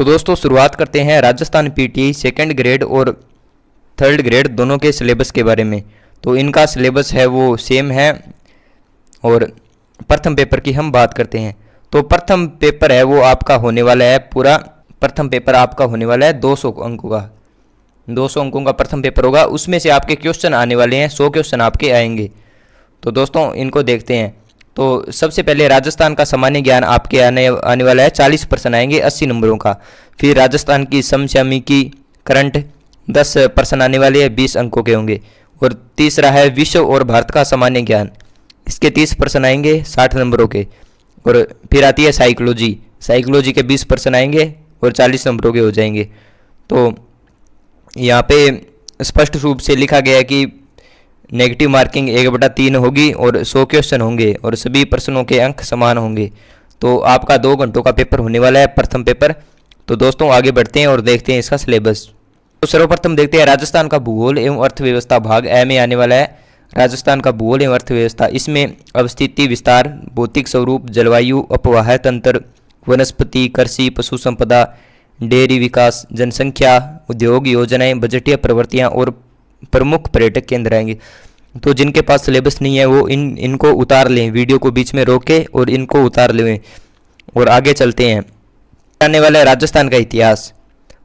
तो दोस्तों शुरुआत करते हैं राजस्थान पीटीआई सेकंड ग्रेड और थर्ड ग्रेड दोनों के सिलेबस के बारे में। तो इनका सिलेबस है वो सेम है। और प्रथम पेपर की हम बात करते हैं। तो प्रथम पेपर है वो आपका होने वाला है पूरा, प्रथम पेपर आपका होने वाला है 200 अंकों का। 200 अंकों का प्रथम पेपर होगा। उसमें से आपके क्वेश्चन आने वाले हैं, 100 क्वेश्चन आपके आएंगे। तो दोस्तों इनको देखते हैं। तो सबसे पहले राजस्थान का सामान्य ज्ञान आपके आने वाला है, 40% आएंगे 80 नंबरों का। फिर राजस्थान की समसामयिकी करंट 10% आने वाले हैं, 20 अंकों के होंगे। और तीसरा है विश्व और भारत का सामान्य ज्ञान, इसके 30% आएंगे 60 नंबरों के। और फिर आती है साइकोलॉजी, साइकोलॉजी के 20% आएंगे और 40 नंबरों के हो जाएंगे। तो यहाँ पे स्पष्ट रूप से लिखा गया है कि नेगेटिव मार्किंग 1/3 होगी और 100 क्वेश्चन होंगे और सभी प्रश्नों के अंक समान होंगे। तो आपका 2 घंटों का पेपर होने वाला है प्रथम पेपर। तो दोस्तों आगे बढ़ते हैं और देखते हैं इसका सिलेबस। तो सर्वप्रथम देखते हैं राजस्थान का भूगोल एवं अर्थव्यवस्था भाग ए में आने वाला है। राजस्थान का भूगोल एवं अर्थव्यवस्था, इसमें अवस्थिति विस्तार, भौतिक स्वरूप, जलवायु, अपवाह तंत्र, वनस्पति, कृषि, पशु संपदा, डेयरी विकास, जनसंख्या, उद्योग योजनाएं, बजटीय प्रवृत्तियां और प्रमुख पर्यटक केंद्र आएंगे। तो जिनके पास सिलेबस नहीं है वो इनको उतार लें, वीडियो को बीच में रोके और इनको उतार लें। और आगे चलते हैं। आने वाला है राजस्थान का इतिहास।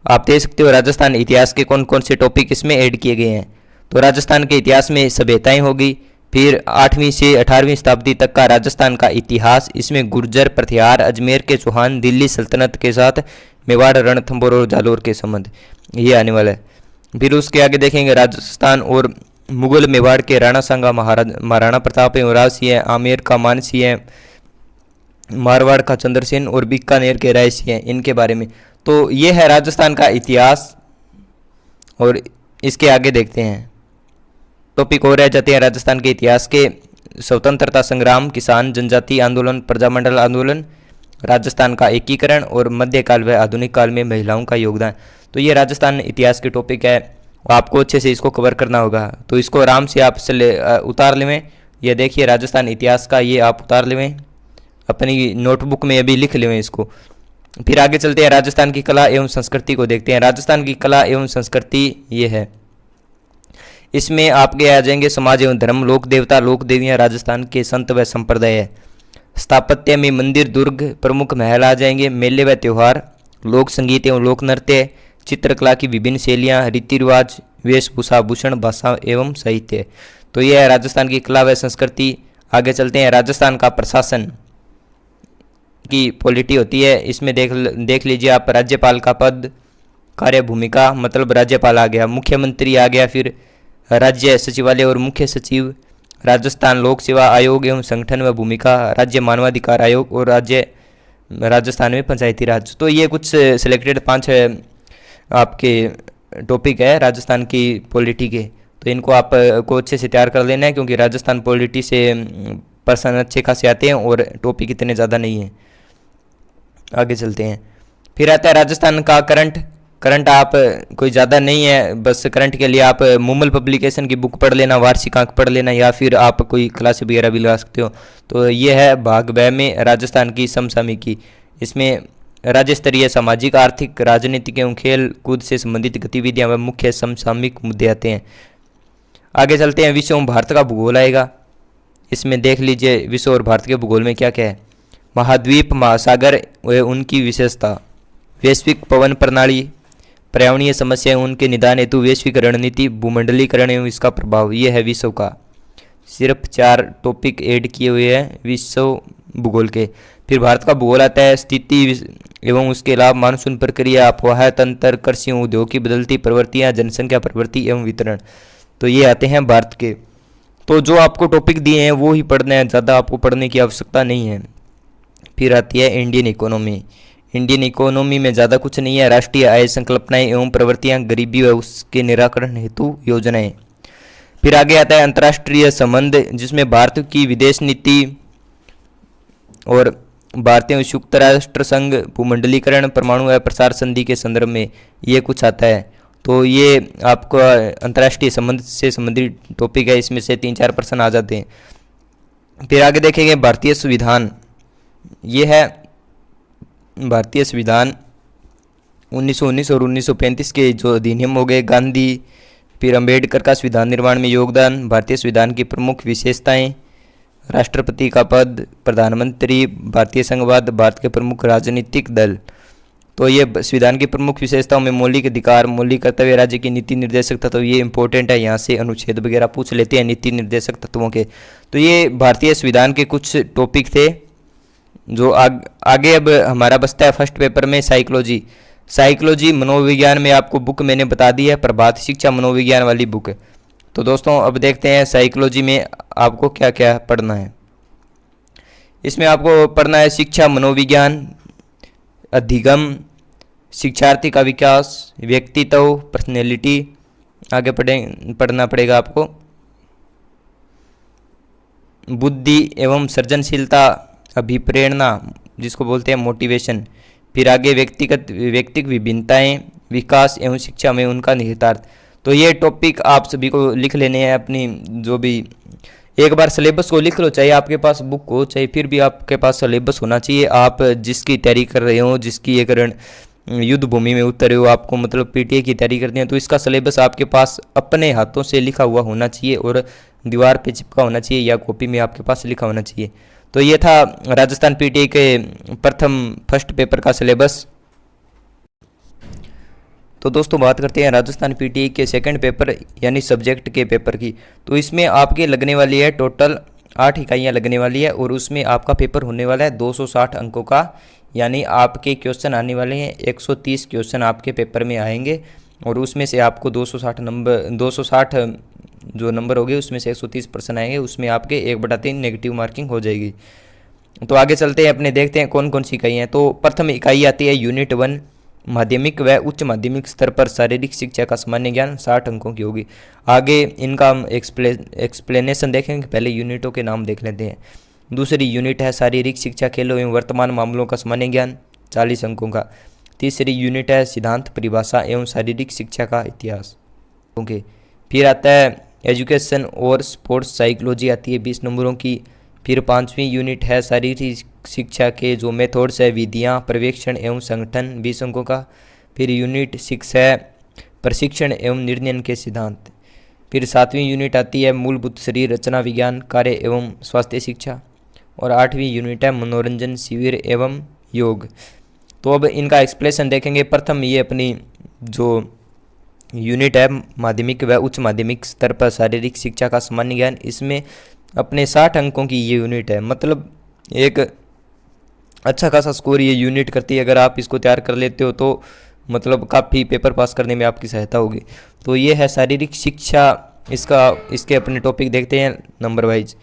आप देख सकते हो राजस्थान इतिहास के कौन कौन से टॉपिक इसमें ऐड किए गए हैं। तो राजस्थान के इतिहास में सभ्यताएं होगी। फिर 8वीं से 18वीं शताब्दी तक का राजस्थान का इतिहास, इसमें गुर्जर, प्रतिहार, अजमेर के चौहान, दिल्ली सल्तनत के साथ मेवाड़, रणथंभौर और जालोर के संबंध, ये आने वाला है। फिर उसके आगे देखेंगे राजस्थान और मुगल मेवाड़ के राणा सांगा महाराणा प्रताप एवं राजसिंह, आमेर का मानसिंह, मारवाड़ का चंद्रसेन और बीकानेर के रायसिंह, इनके बारे में। तो ये है राजस्थान का इतिहास। और इसके आगे देखते हैं टॉपिक और रह जाते हैं राजस्थान के इतिहास के। स्वतंत्रता संग्राम, किसान जनजाति आंदोलन, प्रजामंडल आंदोलन, राजस्थान का एकीकरण और मध्यकाल व आधुनिक काल में महिलाओं का योगदान। तो ये राजस्थान इतिहास के टॉपिक है, आपको अच्छे से इसको कवर करना होगा। तो इसको आराम से आप उतार लेवें। ये देखिए राजस्थान इतिहास का, ये आप उतार लेवें अपनी नोटबुक में, अभी लिख लेवें इसको। फिर आगे चलते हैं राजस्थान की कला एवं संस्कृति को देखते हैं। राजस्थान की कला एवं संस्कृति ये है, इसमें आपके आ जाएंगे समाज एवं धर्म, लोक देवता लोक देवियाँ, राजस्थान के संत व संप्रदाय है। स्थापत्य में मंदिर, दुर्ग, प्रमुख महल आ जाएंगे। मेले व त्यौहार, लोक संगीत एवं लोक नृत्य, चित्रकला की विभिन्न शैलियाँ, रीति रिवाज, वेशभूषा, भूषण, भाषा एवं साहित्य। तो यह है राजस्थान की कला व संस्कृति। आगे चलते हैं राजस्थान का प्रशासन की पॉलिटी होती है। इसमें देख लीजिए आप, राज्यपाल का पद, कार्य भूमिका, मतलब राज्यपाल आ गया, मुख्यमंत्री आ गया, फिर राज्य सचिवालय और मुख्य सचिव, राजस्थान लोक सेवा आयोग एवं संगठन व भूमिका, राज्य मानवाधिकार आयोग और राजस्थान में पंचायती राज। तो ये कुछ सिलेक्टेड 5 आपके टॉपिक है राजस्थान की पॉलिटी के। तो इनको आपको अच्छे से तैयार कर लेना है, क्योंकि राजस्थान पॉलिटी से पर्सन अच्छे खासे आते हैं और टॉपिक इतने ज़्यादा नहीं हैं। आगे चलते हैं। फिर आता है राजस्थान का करंट। करंट आप कोई ज़्यादा नहीं है, बस करंट के लिए आप मुमल पब्लिकेशन की बुक पढ़ लेना, वार्षिक अंक पढ़ लेना, या फिर आप कोई क्लास वगैरह भी लगा सकते हो। तो ये है भाग ब में राजस्थान की समसामयिकी। इसमें राज्य स्तरीय सामाजिक, आर्थिक, राजनीतिक एवं खेल कूद से संबंधित गतिविधियाँ व मुख्य समसामयिक मुद्दे आते हैं। आगे चलते हैं, विश्व एवं भारत का भूगोल आएगा। इसमें देख लीजिए विश्व और भारत के भूगोल में क्या क्या है। महाद्वीप, महासागर व उनकी विशेषता, वैश्विक पवन प्रणाली, पर्यावरणीय समस्याएं उनके निदान हेतु वैश्विक रणनीति, भूमंडलीकरण एवं इसका प्रभाव। ये है विश्व का। सिर्फ 4 टॉपिक ऐड किए हुए हैं विश्व भूगोल के। फिर भारत का भूगोल आता है, स्थिति एवं उसके लाभ, मानसून प्रक्रिया, अपवाह तंत्र, कृषि उद्योग की बदलती प्रवृत्तियाँ, जनसंख्या प्रवृत्ति एवं वितरण। तो ये आते हैं भारत के। तो जो आपको टॉपिक दिए हैं वो ही पढ़ना है, ज़्यादा आपको पढ़ने की आवश्यकता नहीं है। फिर आती है इंडियन इकोनॉमी। इंडियन इकोनॉमी में ज़्यादा कुछ नहीं है। राष्ट्रीय आय संकल्पनाएं एवं प्रवृत्तियां, गरीबी व उसके निराकरण हेतु योजनाएं। फिर आगे आता है अंतर्राष्ट्रीय संबंध, जिसमें भारत की विदेश नीति और भारतीय संयुक्त राष्ट्र संघ, भूमंडलीकरण, परमाणु व प्रसार संधि के संदर्भ में ये कुछ आता है। तो ये आपको अंतर्राष्ट्रीय संबंध से संबंधित टॉपिक है, इसमें से 3-4 प्रश्न आ जाते हैं। फिर आगे देखेंगे भारतीय संविधान। ये है भारतीय संविधान, 1919 और 1935 के जो अधिनियम हो गए, गांधी, फिर अंबेडकर का संविधान निर्माण में योगदान, भारतीय संविधान की प्रमुख विशेषताएं, राष्ट्रपति का पद, प्रधानमंत्री, भारतीय संघवाद, भारत के प्रमुख राजनीतिक दल। तो ये संविधान की प्रमुख विशेषताओं में मौलिक अधिकार, मौलिक कर्तव्य, राज्य की नीति निर्देशक तत्व, ये इंपॉर्टेंट है, यहाँ से अनुच्छेद वगैरह पूछ लेते हैं नीति निर्देशक तत्वों के। तो ये भारतीय संविधान के कुछ टॉपिक थे जो आगे अब हमारा बचता है फर्स्ट पेपर में साइकोलॉजी। साइकोलॉजी मनोविज्ञान में आपको बुक मैंने बता दी है, प्रभात शिक्षा मनोविज्ञान वाली बुक। तो दोस्तों अब देखते हैं साइकोलॉजी में आपको क्या क्या पढ़ना है। इसमें आपको पढ़ना है शिक्षा मनोविज्ञान, अधिगम, शिक्षार्थी का विकास, व्यक्तित्व, पर्सनैलिटी। आगे पढ़ना पड़ेगा आपको बुद्धि एवं सृजनशीलता, अभिप्रेरणा जिसको बोलते हैं मोटिवेशन। फिर आगे व्यक्तिगत विभिन्नताएं, विकास एवं शिक्षा में उनका निहितार्थ। तो ये टॉपिक आप सभी को लिख लेने हैं अपनी, जो भी एक बार सिलेबस को लिख लो, चाहे आपके पास बुक हो चाहे फिर भी आपके पास सिलेबस होना चाहिए। आप जिसकी तैयारी कर रहे हो, जिसकी एक युद्ध भूमि में उतरे हो, आपको मतलब पीटीए की तैयारी करनी है, तो इसका सिलेबस आपके पास अपने हाथों से लिखा हुआ होना चाहिए और दीवार पे चिपका होना चाहिए या कॉपी में आपके पास लिखा होना चाहिए। तो ये था राजस्थान पीटीए के फर्स्ट पेपर का सिलेबस। तो दोस्तों बात करते हैं राजस्थान पीटीए के सेकंड पेपर यानी सब्जेक्ट के पेपर की। तो इसमें आपके लगने वाली है टोटल 8 इकाइयाँ लगने वाली है और उसमें आपका पेपर होने वाला है 260 अंकों का, यानी आपके क्वेश्चन आने वाले हैं 130 क्वेश्चन आपके पेपर में आएंगे और उसमें से आपको 260 जो नंबर हो गए उसमें से 130% आएंगे, उसमें आपके 1/3 नेगेटिव मार्किंग हो जाएगी। तो आगे चलते हैं अपने, देखते हैं कौन कौन सी इकाई हैं। तो प्रथम इकाई आती है यूनिट 1, माध्यमिक व उच्च माध्यमिक स्तर पर शारीरिक शिक्षा का सामान्य ज्ञान, 60 अंकों की होगी। आगे इनका हम एक्सप्लेनेशन देखेंगे, पहले यूनिटों के नाम देख लेते हैं। दूसरी यूनिट है शारीरिक शिक्षा, खेलों एवं वर्तमान मामलों का सामान्य ज्ञान, 40 अंकों का। तीसरी यूनिट है सिद्धांत, परिभाषा एवं शारीरिक शिक्षा का इतिहास। ओके, फिर आता है एजुकेशन और स्पोर्ट्स साइकोलॉजी आती है 20 नंबरों की। फिर 5वीं यूनिट है शारीरिक शिक्षा के जो मेथड्स है, विधियाँ, पर्यवेक्षण एवं संगठन, 20 अंकों का। फिर यूनिट 6 है प्रशिक्षण एवं निर्णय के सिद्धांत। फिर 7वीं यूनिट आती है मूलभूत शरीर रचना विज्ञान, कार्य एवं स्वास्थ्य शिक्षा। और 8वीं यूनिट है मनोरंजन शिविर एवं योग। तो अब इनका एक्सप्लेनेशन देखेंगे। प्रथम ये अपनी जो यूनिट है माध्यमिक व उच्च माध्यमिक स्तर पर शारीरिक शिक्षा का सामान्य ज्ञान, इसमें अपने 60 अंकों की ये यूनिट है, मतलब एक अच्छा खासा स्कोर ये यूनिट करती है। अगर आप इसको तैयार कर लेते हो तो मतलब काफ़ी पेपर पास करने में आपकी सहायता होगी। तो ये है शारीरिक शिक्षा, इसके अपने टॉपिक देखते हैं नंबर वाइज।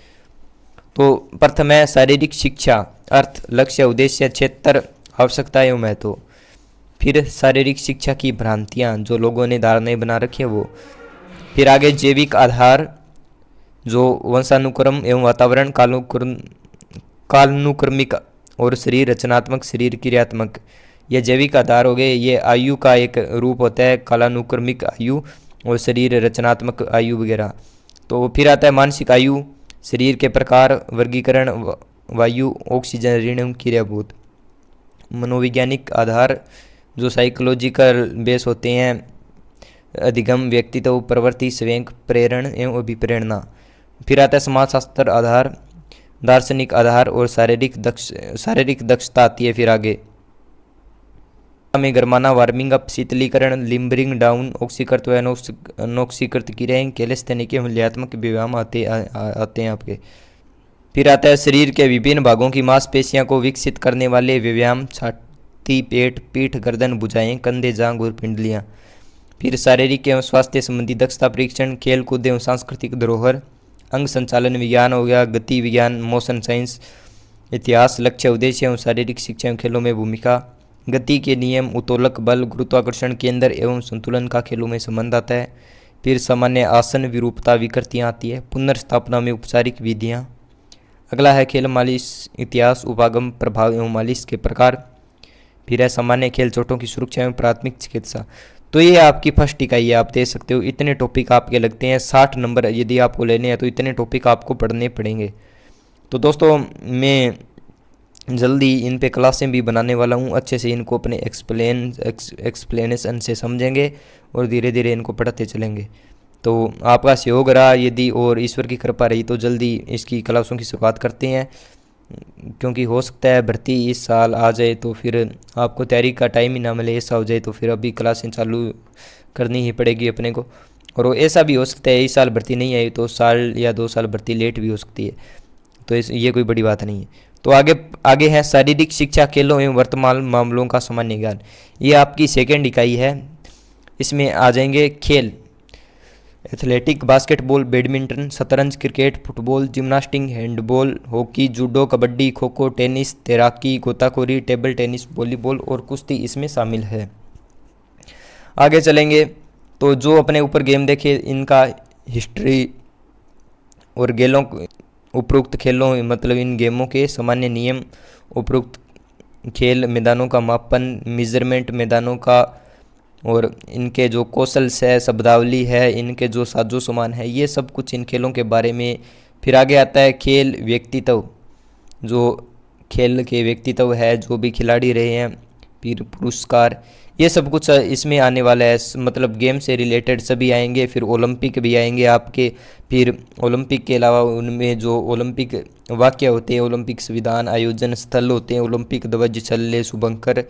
तो प्रथम है शारीरिक शिक्षा, अर्थ, लक्ष्य, उद्देश्य, क्षेत्र, आवश्यकता एवं महत्व। फिर शारीरिक शिक्षा की भ्रांतियाँ, जो लोगों ने धारणाएं बना रखी है वो। फिर आगे जैविक आधार, जो वंशानुक्रम एवं वातावरण, कालानुक्रमिक और शरीर रचनात्मक, शरीर क्रियात्मक, ये जैविक आधार हो गए। ये आयु का एक रूप होता है, कालानुक्रमिक आयु और शरीर रचनात्मक आयु वगैरह। तो फिर आता है मानसिक आयु, शरीर के प्रकार, वर्गीकरण, वायु, ऑक्सीजन, ऋण, क्रियाभूत। मनोवैज्ञानिक आधार, जो साइकोलॉजिकल बेस होते हैं, अधिगम, व्यक्तित्व, प्रवृत्ति, संवेग, प्रेरण एवं अभिप्रेरणा। फिर आता है समाजशास्त्र आधार, दार्शनिक आधार और शारीरिक दक्षता आती है। फिर आगे में गर्माना, वार्मिंग अप, शीतलीकरण, लिम्बरिंग डाउन, ऑक्सीकृत व अनॉक्सीकृत क्रियाएं, कैलेस्थेनिक मूल्यात्मक व्यायाम आते हैं आपके। फिर आता है शरीर के विभिन्न भागों की मांसपेशियों को विकसित करने वाले व्यायाम, छाती, पेट, पीठ, गर्दन, भुजाएं, कंधे, जांघ और पिंडलियाँ। फिर शारीरिक एवं स्वास्थ्य संबंधी दक्षता परीक्षण, खेल कूद एवं सांस्कृतिक धरोहर, अंग संचालन विज्ञान हो गया, गति विज्ञान, मोशन साइंस, इतिहास, लक्ष्य, उद्देश्य एवं शारीरिक शिक्षा एवं खेलों में भूमिका, गति के नियम, उत्तोलक बल, गुरुत्वाकर्षण, केंद्र एवं संतुलन का खेलों में संबंध आता है। फिर सामान्य आसन, विरूपता, विकृतियाँ आती है। पुनर्स्थापना में उपचारिक विधियाँ। अगला है खेल मालिश, इतिहास, उपागम, प्रभाव एवं मालिश के प्रकार। फिर है सामान्य खेल, चोटों की सुरक्षा एवं प्राथमिक चिकित्सा। तो ये आपकी फर्स्ट इकाई है, आप दे सकते हो। इतने टॉपिक आपके लगते हैं, 60 नंबर यदि आपको लेने हैं तो इतने टॉपिक आपको पढ़ने पड़ेंगे। तो दोस्तों मैं जल्दी इन पे क्लासें भी बनाने वाला हूँ, अच्छे से इनको अपने एक्सप्लेनेशन से समझेंगे और धीरे धीरे इनको पढ़ते चलेंगे। तो आपका सहयोग रहा यदि और ईश्वर की कृपा रही तो जल्दी इसकी क्लासों की शुरुआत करते हैं, क्योंकि हो सकता है भर्ती इस साल आ जाए तो फिर आपको तैयारी का टाइम ही ना मिले, ऐसा हो जाए तो फिर अभी क्लासें चालू करनी ही पड़ेगी अपने को। और वो ऐसा भी हो सकता है इस साल भर्ती नहीं आई तो साल या 2 साल भर्ती लेट भी हो सकती है, तो ये कोई बड़ी बात नहीं है। तो आगे आगे है शारीरिक शिक्षा, खेलों एवं वर्तमान मामलों का सामान्य ज्ञान। ये आपकी सेकेंड इकाई है। इसमें आ जाएंगे खेल, एथलेटिक, बास्केटबॉल, बैडमिंटन, शतरंज, cricket, football, gymnastic, handball, hockey, judo, kabaddi, kho kho, tennis, तैराकी, गोताखोरी, टेबल टेनिस, वॉलीबॉल और कुश्ती इसमें शामिल है। आगे चलेंगे तो जो अपने ऊपर गेम देखे इनका हिस्ट्री और गेलों उपरोक्त खेलों मतलब इन गेमों के सामान्य नियम, उपरोक्त खेल मैदानों का मापन, मेजरमेंट मैदानों का, और इनके जो कौशल है, शब्दावली है, इनके जो साजो सामान है, ये सब कुछ इन खेलों के बारे में। फिर आगे आता है खेल व्यक्तित्व, जो खेल के व्यक्तित्व है, जो भी खिलाड़ी रहे हैं, फिर पुरस्कार, ये सब कुछ इसमें आने वाला है। मतलब गेम से रिलेटेड सभी आएंगे। फिर ओलंपिक भी आएंगे आपके। फिर ओलंपिक के अलावा उनमें जो ओलंपिक वाक्य होते हैं, ओलंपिक संविधान, आयोजन स्थल होते हैं, ओलंपिक ध्वज, छल्ले, शुभंकर,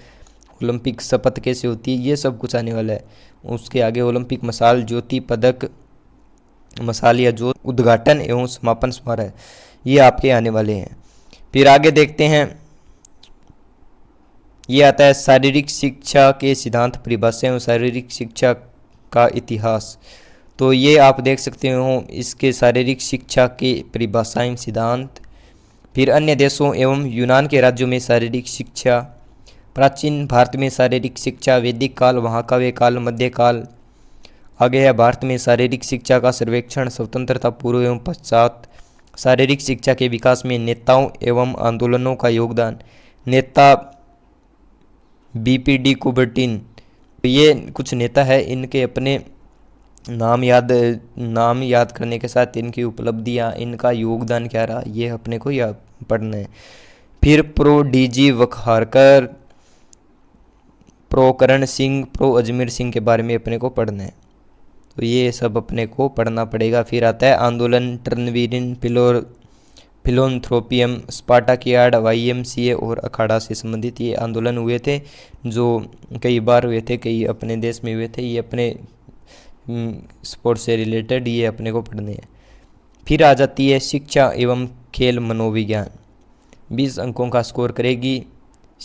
ओलंपिक शपथ कैसे होती है, ये सब कुछ आने वाला है। उसके आगे ओलंपिक मशाल, ज्योति पदक, मशाल या ज्योत, उद्घाटन एवं समापन समारोह, ये आपके आने वाले हैं। फिर आगे देखते हैं, ये आता है शारीरिक शिक्षा के सिद्धांत, परिभाषाएं और शारीरिक शिक्षा का इतिहास। तो ये आप देख सकते हो इसके शारीरिक शिक्षा के परिभाषाएं, सिद्धांत। फिर अन्य देशों एवं यूनान के राज्यों में शारीरिक शिक्षा, प्राचीन भारत में शारीरिक शिक्षा, वैदिक काल, महाकाव्य काल, मध्यकाल। आगे है भारत में शारीरिक शिक्षा का सर्वेक्षण, स्वतंत्रता पूर्व एवं पश्चात, शारीरिक शिक्षा के विकास में नेताओं एवं आंदोलनों का योगदान। नेता बीपीडी कुबर्टिन, ये कुछ नेता है, इनके अपने नाम याद करने के साथ इनकी उपलब्धियां, इनका योगदान क्या रहा, ये अपने को याद पढ़ना है। फिर pro DG Vakharkar, pro Karan Singh, pro Ajmer Singh के बारे में अपने को पढ़ना है, तो ये सब अपने को पढ़ना पड़ेगा। फिर आता है आंदोलन, टर्नवीरिन, फिलोन्थ्रोपियम, स्पार्टाकियाड, YMCA और अखाड़ा से संबंधित ये आंदोलन हुए थे, जो कई बार हुए थे, कई अपने देश में हुए थे। ये अपने स्पोर्ट्स से रिलेटेड ये अपने को पढ़ने हैं। फिर आ जाती है शिक्षा एवं खेल मनोविज्ञान, 20 अंकों का स्कोर करेगी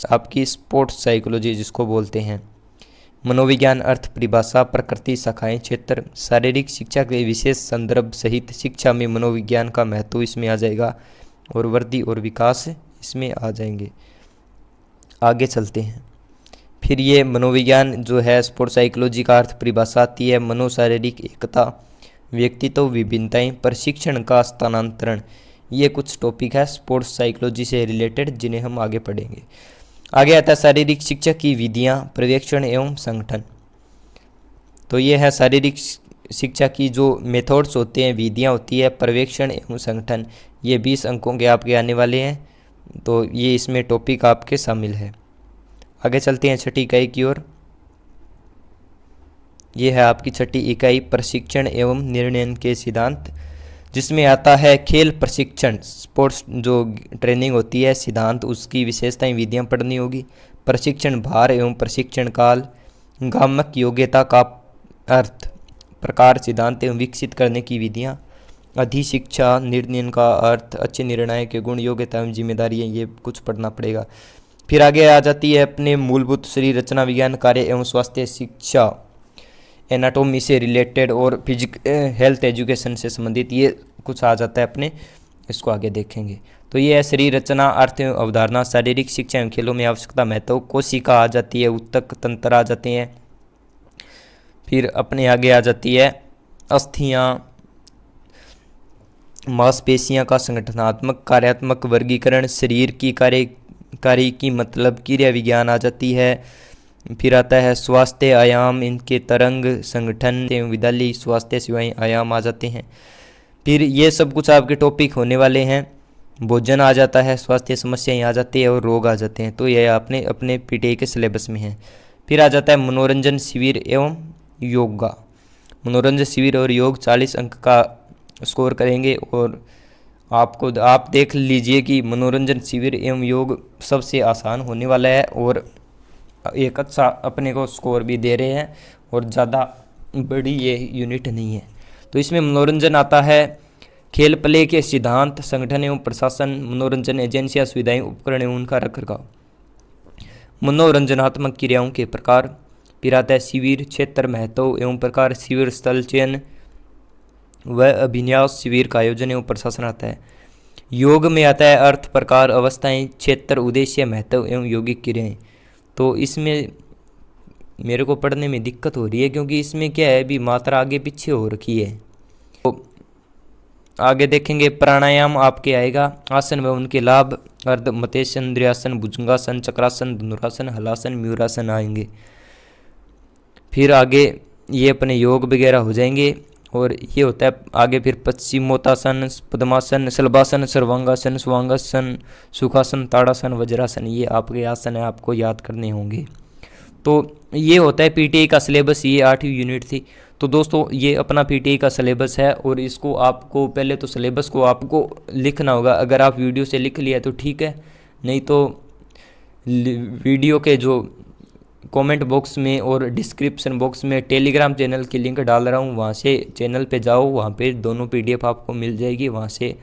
आपकी स्पोर्ट्स साइकोलॉजी जिसको बोलते हैं। मनोविज्ञान, अर्थ, परिभाषा, प्रकृति, शाखाएं, क्षेत्र, शारीरिक शिक्षा के विशेष संदर्भ सहित शिक्षा में मनोविज्ञान का महत्व इसमें आ जाएगा, और वृद्धि और विकास इसमें आ जाएंगे। आगे चलते हैं। फिर ये मनोविज्ञान जो है, स्पोर्ट्स साइकोलॉजी का अर्थ परिभाषा आती है, मनोशारीरिक एकता, व्यक्तित्व विभिन्नताएं, प्रशिक्षण का स्थानांतरण, ये कुछ टॉपिक है स्पोर्ट्स साइकोलॉजी से रिलेटेड जिन्हें हम आगे पढ़ेंगे। आगे आता है शारीरिक शिक्षा की विधियां, पर्यवेक्षण एवं संगठन। तो ये है शारीरिक शिक्षा की जो मेथड्स होते हैं, विधियां होती है, पर्यवेक्षण एवं संगठन, ये 20 अंकों के आपके आने वाले हैं, तो ये इसमें टॉपिक आपके शामिल है। आगे चलते हैं छठी इकाई की ओर। ये है आपकी छठी इकाई, प्रशिक्षण एवं निर्णय के सिद्धांत, जिसमें आता है खेल प्रशिक्षण, स्पोर्ट्स जो ट्रेनिंग होती है, सिद्धांत, उसकी विशेषताएं, विधियां पढ़नी होगी। प्रशिक्षण भार एवं प्रशिक्षण काल, गामक योग्यता का अर्थ, प्रकार, सिद्धांत एवं विकसित करने की विधियां, अधिशिक्षा, निर्णय का अर्थ, अच्छे निर्णय के गुण, योग्यता एवं जिम्मेदारियां, ये कुछ पढ़ना पड़ेगा। फिर आगे आ जाती है अपने मूलभूत शरीर रचना विज्ञान, कार्य एवं स्वास्थ्य शिक्षा, एनाटॉमी से रिलेटेड और हेल्थ एजुकेशन से संबंधित, ये कुछ आ जाता है अपने, इसको आगे देखेंगे। तो ये है शरीर रचना, अर्थ एवं अवधारणा, शारीरिक शिक्षा एवं खेलों में आवश्यकता, महत्व, कोशिका आ जाती है, उत्तक तंत्र आ जाते हैं। फिर अपने आगे आ जाती है अस्थियां, मांसपेशियां का संगठनात्मक कार्यात्मक वर्गीकरण, शरीर की कार्य की मतलब क्रिया विज्ञान आ जाती है। फिर आता है स्वास्थ्य आयाम, इनके तरंग, संगठन एवं विद्यालय स्वास्थ्य सेवाएं आयाम आ जाते हैं। फिर ये सब कुछ आपके टॉपिक होने वाले हैं। भोजन आ जाता है, स्वास्थ्य समस्याएं आ जाती है और रोग आ जाते हैं। तो यह आपने अपने पीटीआई के सिलेबस में है। फिर आ जाता है मनोरंजन शिविर एवं योगा। मनोरंजन शिविर और योग 40 अंक का स्कोर करेंगे। और आप देख लीजिए कि मनोरंजन शिविर एवं योग सबसे आसान होने वाला है और एक अच्छा अपने को स्कोर भी दे रहे हैं और ज़्यादा बड़ी ये यूनिट नहीं है। तो इसमें मनोरंजन आता है, खेल प्ले के सिद्धांत, संगठन एवं प्रशासन, मनोरंजन एजेंसियां, सुविधाएं, उपकरण एवं उनका रखरखाव, मनोरंजनात्मक क्रियाओं के प्रकार। फिर आता है शिविर, क्षेत्र, महत्व एवं प्रकार, शिविर स्थल चयन व अभिन्यास, शिविर का आयोजन एवं प्रशासन आता है। योग में आता है अर्थ, प्रकार, अवस्थाएं, क्षेत्र, उद्देश्य, महत्व एवं यौगिक क्रियाएं। तो इसमें मेरे को पढ़ने में दिक्कत हो रही है क्योंकि इसमें क्या है, भी मात्रा आगे पीछे हो रखी है। तो आगे देखेंगे प्राणायाम आपके आएगा, आसन व उनके लाभ, अर्ध मतेशन, द्र्यासन, भुजंगासन, चक्रासन, धनुरासन, हलासन, मयूरासन आएंगे। फिर आगे ये अपने योग वगैरह हो जाएंगे। और ये होता है आगे फिर पश्चिमोत्तासन, पद्मासन, शलभासन, सर्वांगासन, स्वांगासन, सुखासन, ताड़ासन, वज्रासन, ये आपके आसन है, आपको याद करने होंगे। तो ये होता है पीटीआई का सिलेबस, ये 8वीं यूनिट थी। तो दोस्तों ये अपना पीटीआई का सिलेबस है और इसको आपको पहले तो सिलेबस को आपको लिखना होगा। अगर आप वीडियो से लिख लिया तो ठीक है, नहीं तो वीडियो के जो कमेंट बॉक्स में और डिस्क्रिप्शन बॉक्स में टेलीग्राम चैनल की लिंक डाल रहा हूँ, वहाँ से चैनल पे जाओ, वहाँ पे दोनों पीडीएफ आपको मिल जाएगी। वहाँ से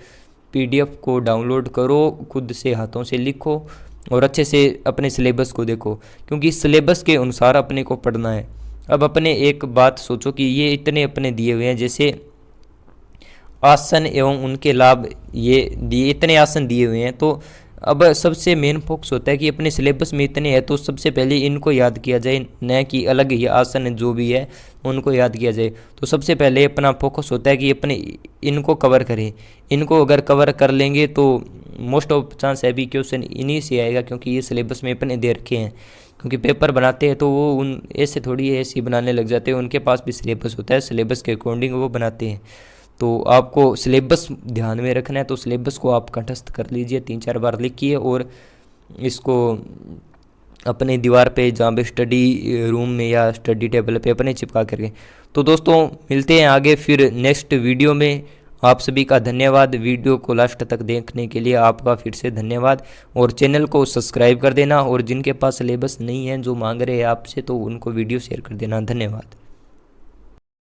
पीडीएफ को डाउनलोड करो, खुद से हाथों से लिखो और अच्छे से अपने सिलेबस को देखो, क्योंकि सिलेबस के अनुसार अपने को पढ़ना है। अब अपने एक बात सोचो कि ये इतने अपने दिए हुए हैं, जैसे आसन एवं उनके लाभ, ये दिए इतने आसन दिए हुए हैं। तो अब सबसे मेन फोकस होता है कि अपने सिलेबस में इतने हैं तो सबसे पहले इनको याद किया जाए, न कि अलग ही आसन जो भी है उनको याद किया जाए। तो सबसे पहले अपना फोकस होता है कि अपने इनको कवर करें। इनको अगर कवर कर लेंगे तो मोस्ट ऑफ चांस है भी क्वेश्चन इन्हीं से आएगा, क्योंकि ये सिलेबस में अपने दे रखे हैं। क्योंकि पेपर बनाते हैं तो वो उन ऐसे थोड़ी ऐसे बनाने लग जाते हैं, उनके पास भी सिलेबस होता है, सिलेबस के अकॉर्डिंग वो बनाते हैं। तो आपको सिलेबस ध्यान में रखना है, तो सिलेबस को आप कंठस्थ कर लीजिए, 3-4 बार लिखिए और इसको अपने दीवार पे जहाँ पे स्टडी रूम में या स्टडी टेबल पे अपने चिपका करके। तो दोस्तों मिलते हैं आगे फिर नेक्स्ट वीडियो में। आप सभी का धन्यवाद, वीडियो को लास्ट तक देखने के लिए आपका फिर से धन्यवाद। और चैनल को सब्सक्राइब कर देना, और जिनके पास सिलेबस नहीं है जो मांग रहे हैं आपसे, तो उनको वीडियो शेयर कर देना। धन्यवाद।